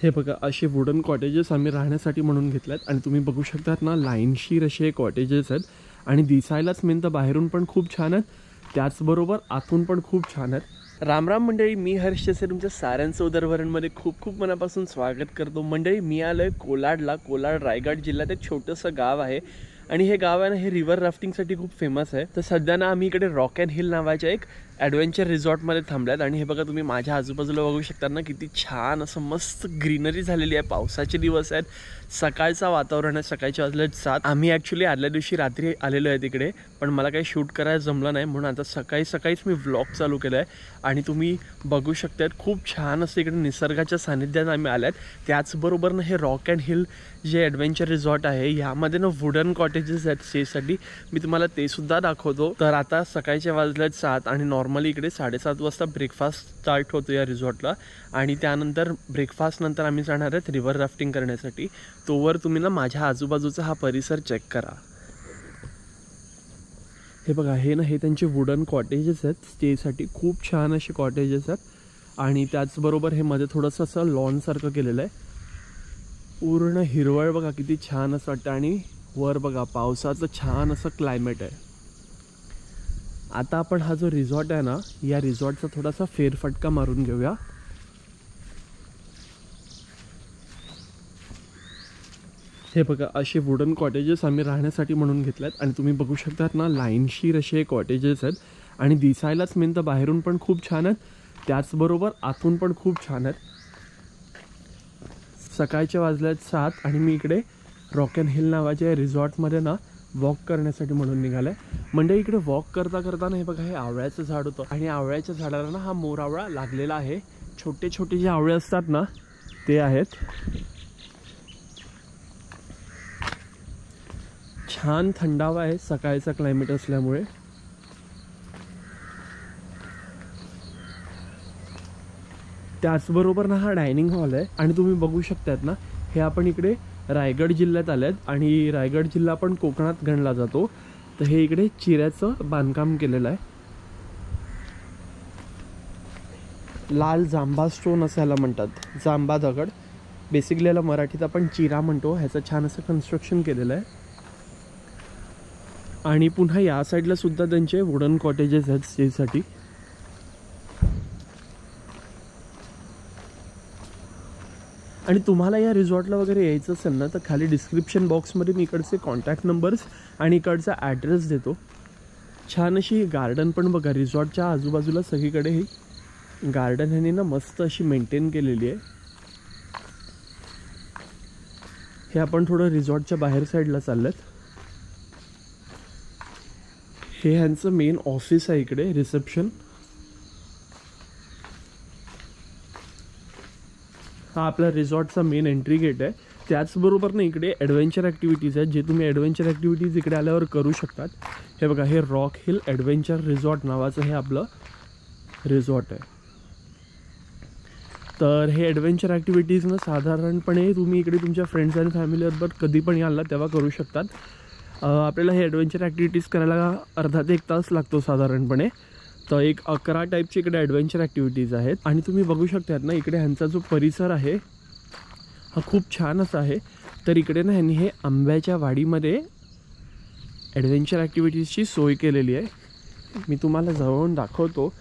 हे बघा असे वुडन कॉटेजेस आम्ही राहण्यासाठी म्हणून घेतल्यात आणि तुम्ही बघू शकतात ना, लाईनशीर असे कॉटेजेस आहेत आणि दिसायलाच मेन तर बाहेरून पण खूप छान आहेत, त्याचबरोबर आतून पण खूप छान आहेत। राम राम मंडळी, मी हर्ष देसाई तुमच्या साऱ्यांचं उदरभरणमध्ये खूप खूप मनापासून स्वागत करतो। मंडळी मी आलोय कोलाडला। कोलाड रायगड जिल्ह्यात एक छोटंसं गाव आहे आणि हे गाव आहे ना, हे रिव्हर राफ्टिंगसाठी खूप फेमस आहे। तर सध्या ना आम्ही इकडे रॉक अँड हिल नावाच्या एक ॲडव्हेंचर रिसॉर्टमध्ये थांबल्यात आणि हे बघा तुम्ही माझ्या आजूबाजूला बघू शकता ना, किती छान असं मस्त ग्रीनरी झालेली आहे। पावसाचे दिवस आहेत, सकाळचं वातावरण आहे, सकाळचे वाजले 7। आम्ही ॲक्च्युली आदल्या दिवशी रात्री आलेलो आहे तिकडे, पण मला काही शूट करायला जमलं नाही म्हणून आता सकाळीच मी व्लॉग चालू केला आहे आणि तुम्ही बघू शकतात खूप छान असं इकडे निसर्गाच्या सानिध्यात आम्ही आल्यात। त्याचबरोबर ना हे रॉक अँड हिल जे ॲडव्हेंचर रिसॉर्ट आहे यामध्ये ना वुडन कॉटेजेस आहेत स्टेसाठी, मी तुम्हाला ते सुद्धा दाखवतो। तर आता सकाळचे वाजलेत 7 आणि नॉर्मली इकडे 7:30 वाजता ब्रेकफास्ट स्टार्ट होतो या रिसॉर्टला आणि त्यानंतर ब्रेकफास्ट नंतर आम्ही जाणार आहेत रिव्हर राफ्टिंग करण्यासाठी। तोवर तुम्ही ना माझ्या आजूबाजूचा हा परिसर चेक करा। हे बघा हे ना हे त्यांचे वुडन कॉटेजेस आहेत स्टेसाठी, खूप छान असे कॉटेजेस आहेत आणि त्याचबरोबर हे मध्ये थोडंसं असं लॉनसारखं केलेलं आहे, पूर्ण हिरवळ बघा किती छान असं वाटतं आणि वर बघा पावसाचं छान असं क्लायमेट आहे। आता आपण हा जो रिसॉर्ट आहे ना, या रिसॉर्टचा थोडासा फेरफटका मारून घेऊया। हे बघा असे वुडन कॉटेजेस आम्ही राहण्यासाठी म्हणून घेतल्यात आणि तुम्ही बघू शकतात ना, लाईनशीर असे कॉटेजेस आहेत आणि दिसायलाच मेन तर बाहेरून पण खूप छान आहेत, त्याचबरोबर आतून पण खूप छान आहेत। सकाळचे वाजलेत 7 आणि मी इकडे रॉक अँड हिल नावाच्या रिसॉर्टमध्ये ना वॉक करण्यासाठी म्हणून निघालं आहे। म्हणजे इकडे वॉक करता करताना हे बघा हे आवळ्याचं झाड होतं आणि आवळ्याच्या झाडाला ना हा मोरावळा लागलेला आहे। छोटे छोटे जे आवळे असतात ना ते आहेत। छान थंडावा आहे सकाळचा क्लायमेट असल्यामुळे। त्याचबरोबर ना हा डायनिंग हॉल आहे आणि तुम्ही बघू शकतात ना, हे आपण इकडे रायगड जिल्ह्यात आल्यात आणि रायगड जिल्हा पण कोकणात गणला जातो। तर हे इकडे चिऱ्याचं बांधकाम केलेलं आहे, लाल जांभा स्टोन असं ह्याला म्हणतात, जांभा दगड बेसिकली याला मराठीत आपण चिरा म्हणतो। ह्याचं छान असं कन्स्ट्रक्शन केलेलं आहे आणि पुन्हा या साईडला सुद्धा त्यांचे वुडन कॉटेजेस आहेत स्टेसाठी। आणि तुम्हाला या रिसॉर्टला वगैरे यायचं असेल ना, तर खाली डिस्क्रिप्शन बॉक्समध्ये मी इकडचे कॉन्टॅक्ट नंबर्स आणि इकडचा ॲड्रेस देतो। छान अशी गार्डन पण बघा, रिसॉर्टच्या आजूबाजूला सगळीकडे ही गार्डन ह्याने ना मस्त अशी मेंटेन केलेली आहे। हे आपण थोडं रिसॉर्टच्या बाहेर साईडला चाललेत। हे ह्यांचं मेन ऑफिस आहे इकडे, रिसेप्शन। हा आपल्या रिसॉर्टचा मेन एंट्री गेट आहे। त्याचबरोबर ना इकडे ॲडव्हेंचर ॲक्टिव्हिटीज आहेत, जे तुम्ही ॲडव्हेंचर ॲक्टिव्हिटीज इकडे आल्यावर करू शकतात। हे बघा हे रॉक हिल ॲडव्हेंचर रिसॉर्ट नावाचं हे आपलं रिसॉर्ट आहे। तर हे ॲडव्हेंचर ॲक्टिव्हिटीज ना साधारणपणे तुम्ही इकडे तुमच्या फ्रेंड्स आणि फॅमिलीबरोबर कधी पण याल ना तेव्हा करू शकतात। आपल्याला हे ॲडव्हेंचर ॲक्टिव्हिटीज करायला अर्धा ते 1 तास लागतो साधारणपणे। तर एक 11 टाईपचे इकडे ॲडव्हेंचर ॲक्टिव्हिटीज आहेत आणि तुम्ही बघू शकतात ना इकडे ह्यांचा जो परिसर आहे हा खूप छान असा आहे। तर इकडे ना ह्यांनी हे आंब्याच्या वाडीमध्ये ॲडव्हेंचर ॲक्टिव्हिटीजची सोय केलेली आहे। मी तुम्हाला जवळून दाखवतो।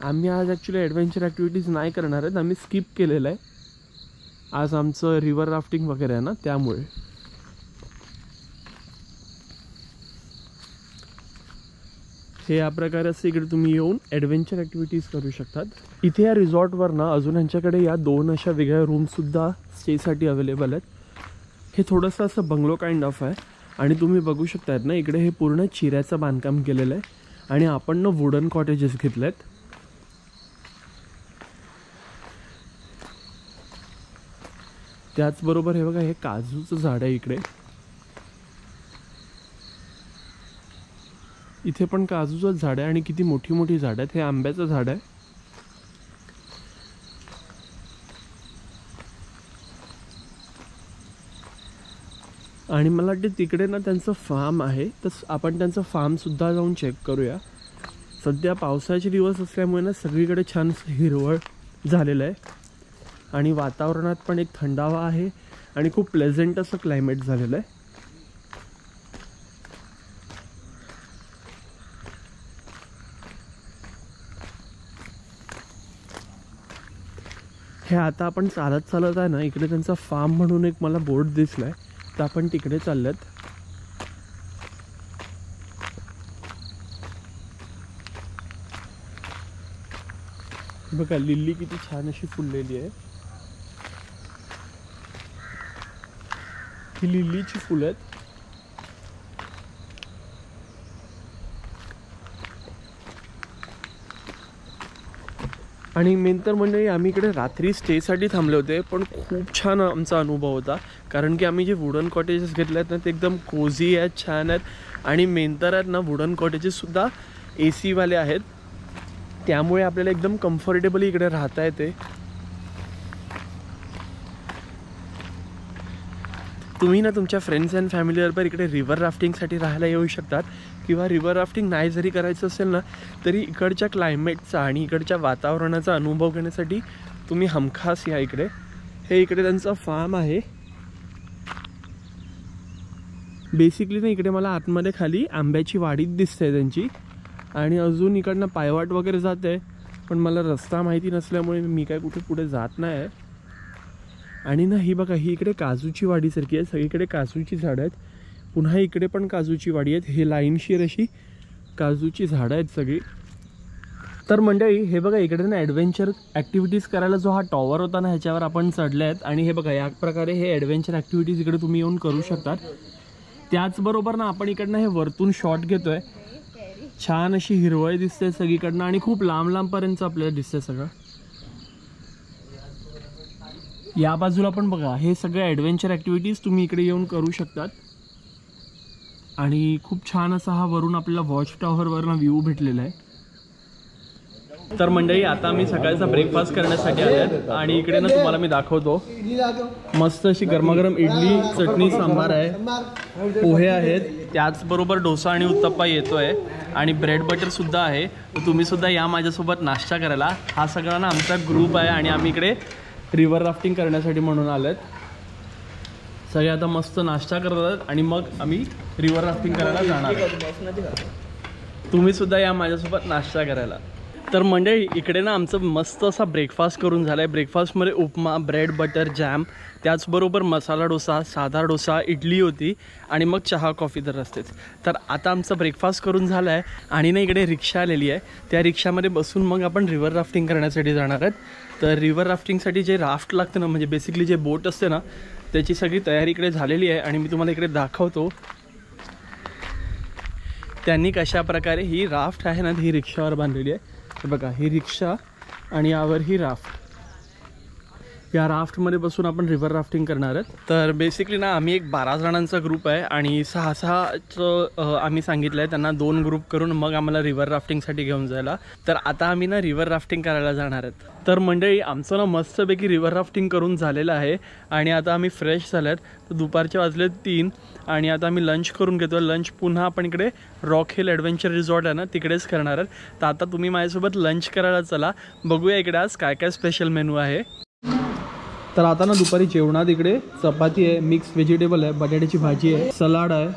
आम्ही आज ॲक्च्युली ॲडव्हेंचर ॲक्टिव्हिटीज नाही करणार आहेत, आम्ही स्किप केलेलं आहे आज, आमचं रिव्हर राफ्टिंग वगैरे आहे ना त्यामुळे। हे या प्रकारे असं इकडे तुम्ही येऊन ॲडव्हेंचर ॲक्टिव्हिटीज करू शकतात। इथे या रिसॉर्टवर ना अजून यांच्याकडे या 2 अशा वेगळ्या रूमसुद्धा स्टेसाठी अवेलेबल आहेत। हे थोडंसं असं बंगलो काइंड ऑफ आहे आणि तुम्ही बघू शकतात ना इकडे हे पूर्ण चिऱ्याचं बांधकाम केलेलं आहे आणि आपण ना वुडन कॉटेजेस घेतले आहेत। त्याचबरोबर हे बघा हे काजूचं झाड आहे इकडे, इथे पण काजूचं झाड आहे आणि किती मोठी मोठी झाड आहेत। हे आंब्याचं झाड आहे आणि मला वाटतं तिकडे ना त्यांचं फार्म आहे, तर आपण त्यांचं फार्मसुद्धा जाऊन चेक करूया। सध्या पावसाचे दिवस असल्यामुळे ना सगळीकडे छान हिरवळ झालेलं आहे आणि वातावरणात पण एक थंडावा आहे आणि खूप प्लेझंट असं क्लायमेट झालेलं आहे. हे आता आपण चालत आहे ना, इकडे त्यांचा फार्म म्हणून एक मला बोर्ड दिसलाय, तर आपण तिकडे चाललेत. बघा लिली किती छान अशी फुललेली आहे. ही लिलीची फुलं आहेत. आणि मेन तर म्हणजे आम्ही इकडे रात्री स्टेसाठी थांबले होते, पण खूप छान आमचा अनुभव होता. कारण की आम्ही जे वुडन कॉटेजेस घेतले आहेत ना, ते एकदम कोझी आहेत, छान आहेत. आणि मेन तर आहेत ना, वुडन कॉटेजेससुद्धा AC वाले आहेत, त्यामुळे आपल्याला एकदम कम्फर्टेबली इकडे राहता येते. तुम्ही ना तुमच्या फ्रेंड्स अँड फॅमिलीबरोबर इकडे रिव्हर राफ्टिंगसाठी राहायला येऊ शकतात. किंवा रिव्हर राफ्टिंग नाही जरी करायचं असेल ना, तरी इकडच्या क्लायमेटचा आणि इकडच्या वातावरणाचा अनुभव घेण्यासाठी तुम्ही हमखास या इकडे. हे इकडे त्यांचा फार्म आहे. बेसिकली ना इकडे मला आतमध्ये खाली आंब्याची वाडीच दिसते त्यांची, आणि अजून इकडनं पायवाट वगैरे जाते, पण मला रस्ता माहिती नसल्यामुळे मी काय कुठे पुढे जात नाही आहे. आणि ना ही बघा, ही इकडे काजूची वाडीसारखी आहे, सगळीकडे काजूची झाडं आहेत. पुन्हा इकडे पण काजूची वाडी आहेत. हे लाईनशीर अशी काजूची झाडं आहेत सगळी. तर मंडळी हे बघा, इकडे ना ॲडव्हेंचर ॲक्टिव्हिटीज करायला जो हा टॉवर होता ना, ह्याच्यावर आपण चढले आहेत. आणि हे बघा, या प्रकारे हे ॲडव्हेंचर ॲक्टिव्हिटीज इकडे तुम्ही येऊन करू शकतात. त्याचबरोबर ना आपण इकडनं हे वरतून शॉट घेतोय. छान अशी हिरवळ दिसते सगळीकडनं आणि खूप लांब लांबपर्यंत आपल्याला दिसते सगळं. या बाजूला पण बघा, हे सगळे ॲडव्हेंचर ॲक्टिव्हिटीज तुम्ही इकडे येऊन करू शकतात. आणि खूप छान असा हा वरून आपल्याला वॉच टॉवरवरनं व्ह्यू भेटलेला आहे. तर मंडळी आता आम्ही सकाळचा ब्रेकफास्ट करण्यासाठी आले आहेत, आणि इकडे ना तुम्हाला मी दाखवतो, मस्त अशी गरमागरम इडली, चटणी, सांबार आहे, पोहे आहेत, त्याचबरोबर डोसा आणि उत्तप्पा येतोय, आणि ब्रेड बटर सुद्धा आहे. तुम्ही सुद्धा या माझ्यासोबत नाश्ता करायला. हा सगळा ना आमचा ग्रुप आहे, आणि आम्ही इकडे रिव्हर राफ्टिंग करण्यासाठी म्हणून आलेत. सगळे आता मस्त नाश्ता करतात आणि मग आम्ही रिव्हर राफ्टिंग करायला जाणार. तुम्ही सुद्धा या माझ्यासोबत नाश्ता करायला. तर मंडळी इकडे ना आमचं मस्त असा ब्रेकफास्ट करून झाला आहे. ब्रेकफास्टमध्ये उपमा, ब्रेड बटर, जॅम, त्याचबरोबर मसाला डोसा, साधा डोसा, इडली होती, आणि मग चहा कॉफी तर असतेच. तर आता आमचा ब्रेकफास्ट करून झाला आहे, आणि ना इकडे रिक्षा आलेली आहे. त्या रिक्षामध्ये बसून मग आपण रिव्हर राफ्टिंग करण्यासाठी जाणार आहेत. तर रिव्हर राफ्टिंगसाठी जे राफ्ट लागतं ना, म्हणजे बेसिकली जे बोट असते ना, त्याची सगळी तयारी इकडे झालेली आहे, आणि मी तुम्हाला इकडे दाखवतो त्यांनी कशा प्रकारे ही राफ्ट आहे ना, ही रिक्षावर बांधलेली आहे. बघा, ही रिक्षा आणि यावर ही राफ्ट. या राफ्टमध्ये बसून आपण रिव्हर राफ्टिंग करणार आहेत. तर बेसिकली ना आम्ही एक 12 जणांचा ग्रुप आहे, आणि 6-6चं आम्ही सांगितलं आहे त्यांना 2 ग्रुप करून मग आम्हाला रिव्हर राफ्टिंगसाठी घेऊन जायला. तर आता आम्ही ना रिव्हर राफ्टिंग करायला जाणार आहेत. तर मंडळी आमचं ना मस्तपैकी रिव्हर राफ्टिंग करून झालेलं आहे, आणि आता आम्ही फ्रेश झालो आहेत. तर दुपारचे वाजले 3, आणि आता आम्ही लंच करून घेतो. लंच पुन्हा आपण इकडे रॉक हिल ॲडव्हेंचर रिसॉर्ट आहे ना, तिकडेच करणार आहेत. तर आता तुम्ही माझ्यासोबत लंच करायला चला. बघूया इकडे आज काय काय स्पेशल मेनू आहे. तर आता ना दुपारी जेवणात इकडे चपाती आहे, मिक्स व्हेजिटेबल आहे, बटाट्याची भाजी आहे, सलाड आहे,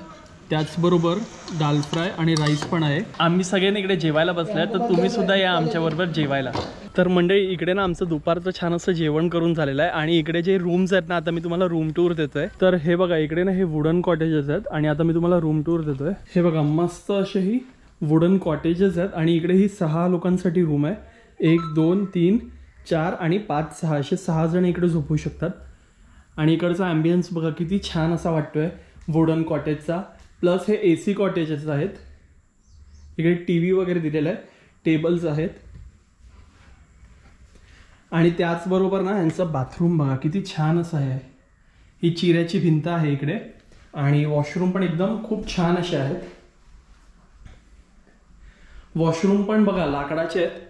त्याचबरोबर दाल फ्राय आणि राईस पण आहे. आम्ही सगळ्यांनी इकडे जेवायला बसले, तर तुम्ही सुद्धा या आमच्याबरोबर जेवायला. तर मंडळी इकडे ना आमचं दुपारचं छान असं जेवण करून झालेलं आहे, आणि इकडे जे रूम्स आहेत ना, आता मी तुम्हाला रूम टूर देतोय. तर हे बघा, इकडे ना हे वुडन कॉटेजेस आहेत, आणि आता मी तुम्हाला रूम टूर देतोय. हे बघा, मस्त असे ही वुडन कॉटेजेस आहेत, आणि इकडे ही 6 लोकांसाठी रूम आहे. 1, 2, 3, 4 आणि 5, 6 असे 6 जण इकडे झोपू शकतात. आणि इकडचा ॲम्बियन्स बघा किती छान असा वाटतोय वुडन कॉटेजचा. प्लस हे AC कॉटेजेस आहेत. इकडे TV वगैरे दिलेलं आहे, टेबल्स आहेत, आणि त्याचबरोबर ना यांचं बाथरूम बघा किती छान असं आहे. ही चिऱ्याची भिंत आहे इकडे, आणि वॉशरूम पण एकदम खूप छान असे आहेत. वॉशरूम पण बघा लाकडाचे आहेत.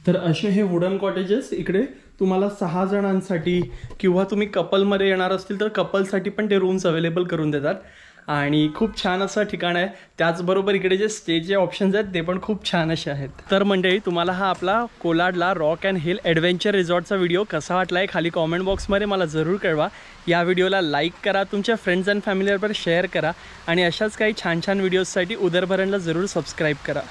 तर असे हे वुडन कॉटेजेस इकडे तुम्हाला 6 जणांसाठी, किंवा तुम्ही कपलमध्ये येणार असतील तर कपलसाठी पण ते रूम्स अवेलेबल करून देतात. आणि खूप छान असं ठिकाण आहे. त्याचबरोबर इकडे जे स्टेचे ऑप्शन्स आहेत ते पण खूप छान असे आहेत. तर मंडळी, तुम्हाला हा आपला कोलाडला रॉक अँड हिल ॲडव्हेंचर रिसॉर्टचा व्हिडिओ कसा वाटला आहे खाली कॉमेंट बॉक्समध्ये मला जरूर कळवा. या व्हिडिओला लाईक करा, तुमच्या फ्रेंड्स अँड फॅमिलीबरोबर शेअर करा आणि अशाच काही छान छान व्हिडिओजसाठी उदरभरणला जरूर सबस्क्राईब करा.